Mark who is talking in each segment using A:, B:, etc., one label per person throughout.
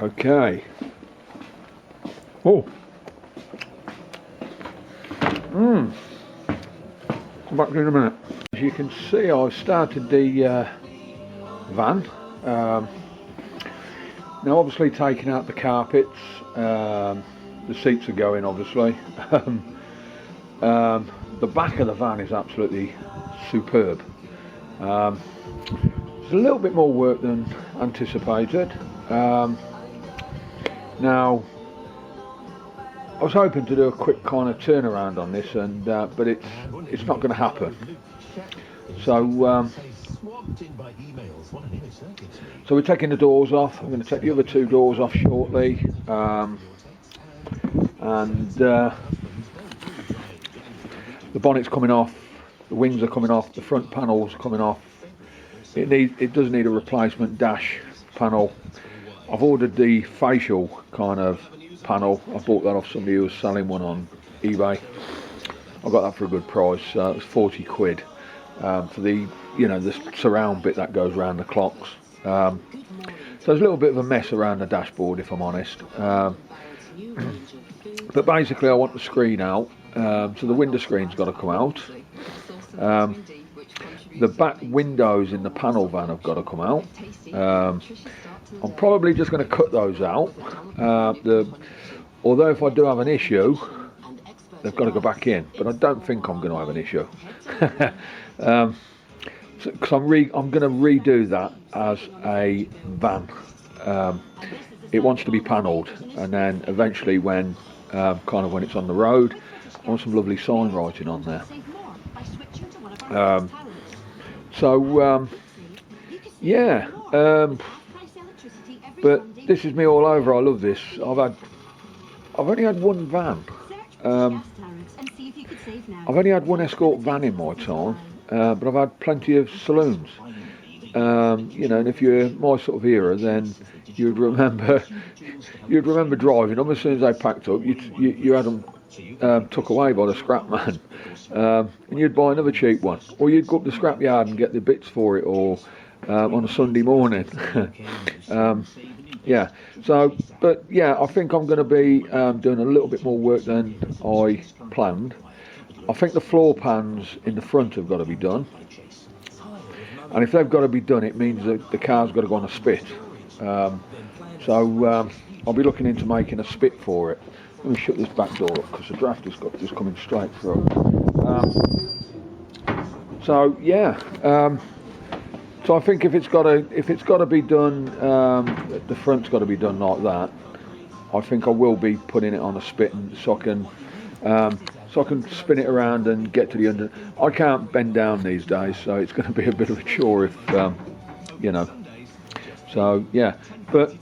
A: Okay. Oh. Come back in a minute. As you can see, I've started the van. Now obviously taking out the carpets, the seats are going obviously. The back of the van is absolutely superb. It's a little bit more work than anticipated. Now I was hoping to do a quick kind of turnaround on this, and but it's not going to happen. So we're taking the doors off. I'm going to take the other two doors off shortly, and the bonnet's coming off, the wings are coming off, the front panel's coming off. It does need a replacement dash panel. I've ordered the facial kind of panel. I bought that off somebody who was selling one on eBay. I got that for a good price. It was 40 quid for the, the surround bit that goes around the clocks. So there's a little bit of a mess around the dashboard, if I'm honest. But basically I want the screen out, so the window screen's got to come out. The back windows in the panel van have got to come out. I'm probably just going to cut those out. Although if I do have an issue, they've got to go back in. But I don't think I'm going to have an issue. Because I'm going to redo that as a van. It wants to be panelled, and then eventually when when it's on the road, I want some lovely sign writing on there. Yeah. But this is me all over. I love this. I've only had one van. I've only had one Escort van in my time, but I've had plenty of saloons. And if you're my sort of era, then you'd remember driving them. As soon as they packed up, you had them took away by the scrap man, and you'd buy another cheap one, or you'd go up the scrap yard and get the bits for it, or on a Sunday morning. Yeah. So, but yeah, I think I'm going to be doing a little bit more work than I planned. I think the floor pans in the front have got to be done, and if they've got to be done, it means that the car's got to go on a spit. So I'll be looking into making a spit for it. Let me shut this back door up because the draft is just coming straight through. So yeah. So I think if it's got to be done, the front's got to be done like that. I think I will be putting it on a spit, so I can spin it around and get to the under. I can't bend down these days, so it's going to be a bit of a chore if So yeah, but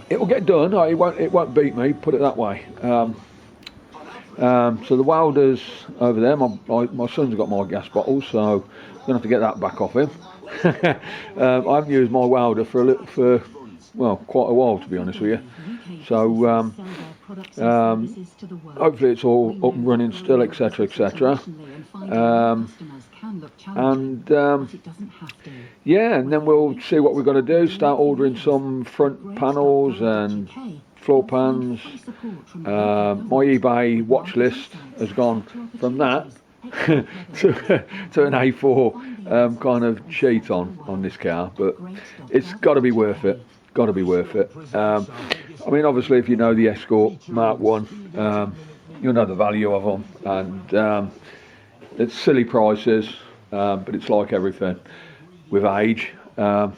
A: it will get done. It won't beat me. Put it that way. So the welder's over there. My son's got my gas bottle, so I'm going to have to get that back off him. I haven't used my welder for quite a while, to be honest with you. So hopefully it's all up and running still, etc., etc. Yeah, and then we'll see what we've got to do. Start ordering some front panels and floor pans. My eBay watch list has gone from that to an A4 kind of sheet on this car, but it's got to be worth it. Got to be worth it. I mean, obviously, if you know the Escort Mark 1, you'll know the value of them, and it's silly prices, but it's like everything with age. There's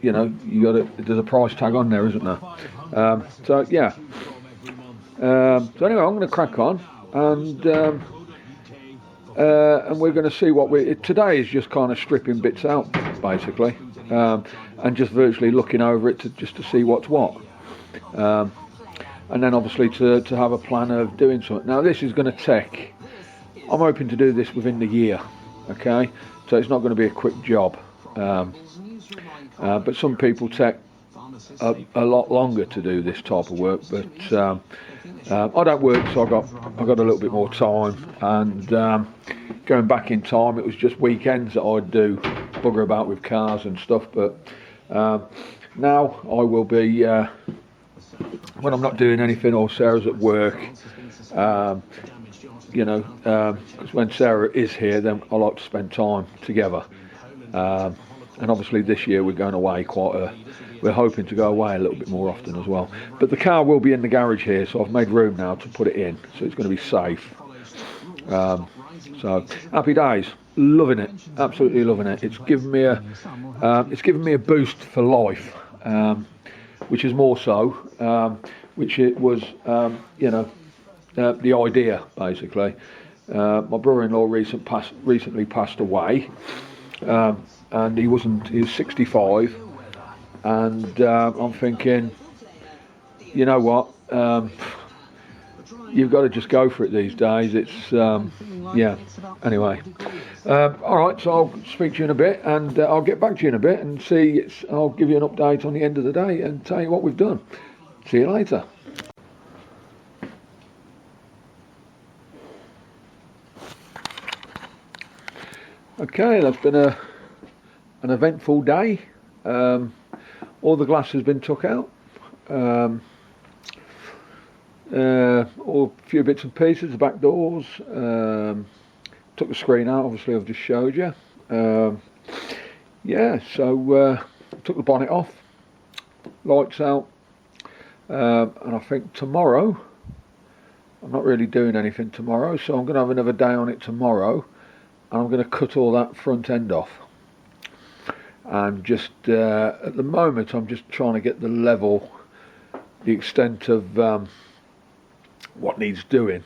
A: a price tag on there, isn't there? So yeah. So anyway, I'm going to crack on, and we're going to see what today is just kind of stripping bits out, basically, and just virtually looking over it to see what's what, and then obviously to have a plan of doing something. Now this is going to take, I'm hoping to do this within the year, okay, so it's not going to be a quick job, but some people take a lot longer to do this type of work, but I don't work, so I got a little bit more time, and going back in time, it was just weekends that I'd do bugger about with cars and stuff, but Now I will be, when I'm not doing anything or Sarah's at work, you know, because when Sarah is here, then I like to spend time together. And obviously this year we're going away we're hoping to go away a little bit more often as well. But the car will be in the garage here, so I've made room now to put it in, so it's going to be safe. So happy days, loving it, absolutely loving it. It's given me a boost for life, which is more so, which it was, you know, the idea basically. My brother-in-law recently passed away, and he was 65, and I'm thinking, you know what, you've got to just go for it these days. It's yeah, anyway, alright, so I'll speak to you in a bit, and I'll get back to you in a bit and I'll give you an update on the end of the day and tell you what we've done. See you later. Okay, that's been an eventful day. All the glass has been took out. All a few bits and pieces, the back doors. Took the screen out, obviously I've just showed you. Yeah, so took the bonnet off, lights out, and I think tomorrow, I'm not really doing anything tomorrow, so I'm going to have another day on it tomorrow, and I'm going to cut all that front end off. And just at the moment I'm just trying to get the level, the extent of what needs doing,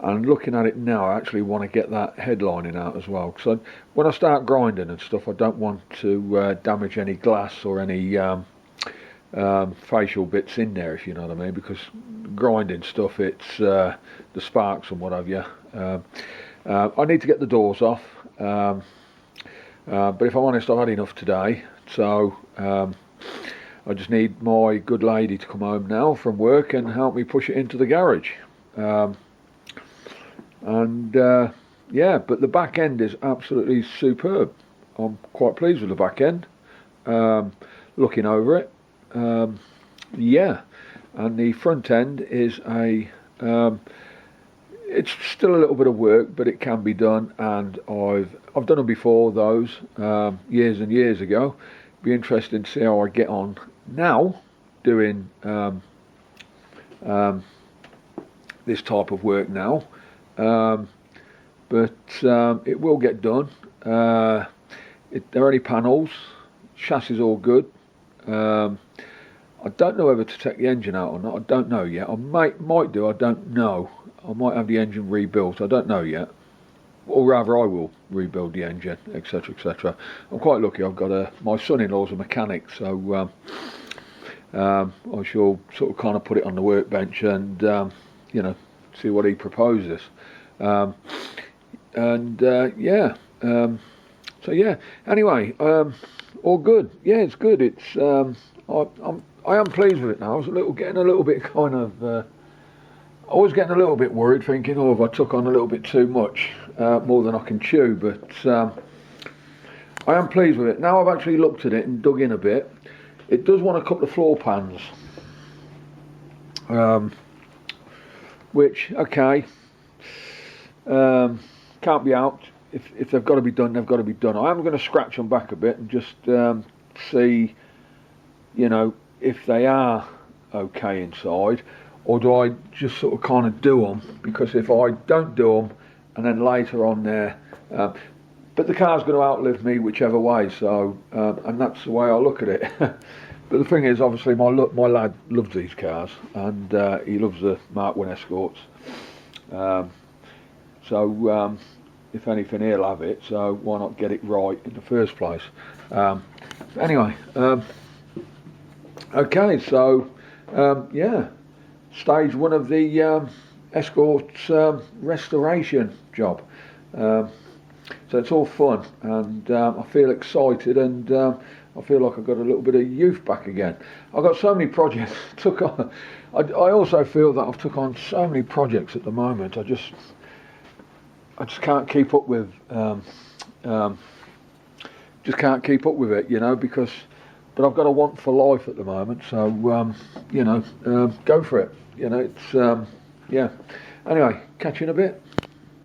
A: and looking at it now I actually want to get that headlining out as well, because when I start grinding and stuff I don't want to damage any glass or any facial bits in there, if you know what I mean, because grinding stuff, it's the sparks and what have you. I need to get the doors off, but if I'm honest, I've had enough today, so I just need my good lady to come home now from work and help me push it into the garage. Yeah, but the back end is absolutely superb. I'm quite pleased with the back end. Looking over it, yeah, and the front end is it's still a little bit of work, but it can be done, and I've done them before, those years and years ago. Be interesting to see how I get on now doing this type of work now, but it will get done. There are any panels, chassis all good. I don't know whether to take the engine out or not. I don't know yet. I might do. I don't know. I might have the engine rebuilt. I don't know yet. Or rather, I will rebuild the engine, etc., etc. I'm quite lucky. I've got my son-in-law's a mechanic, so I shall sort of kind of put it on the workbench and you know, see what he proposes. Yeah. So yeah. Anyway, all good. Yeah, it's good. It's I am pleased with it now. I was getting a little bit kind of. I was getting a little bit worried, thinking, oh, if I took on a little bit too much, more than I can chew, but I am pleased with it. Now I've actually looked at it and dug in a bit. It does want a couple of floor pans, which, okay, can't be out. If they've got to be done, they've got to be done. I am going to scratch them back a bit and just see, you know, if they are okay inside. Or do I just sort of kind of do them? Because if I don't do them, and then later on there, but the car's going to outlive me whichever way. So, and that's the way I look at it. But the thing is, obviously, my lad loves these cars, and he loves the Mark 1 Escorts. So, if anything, he'll have it. So why not get it right in the first place? Anyway, okay. So, yeah. Stage 1 of the Escort's restoration job. So it's all fun, and I feel excited, and I feel like I've got a little bit of youth back again. I've got so many projects took on. I also feel that I've took on so many projects at the moment. I just can't keep up with just can't keep up with it, you know, because, but I've got a want for life at the moment, so, you know, go for it, you know, it's, yeah. Anyway, catch you in a bit.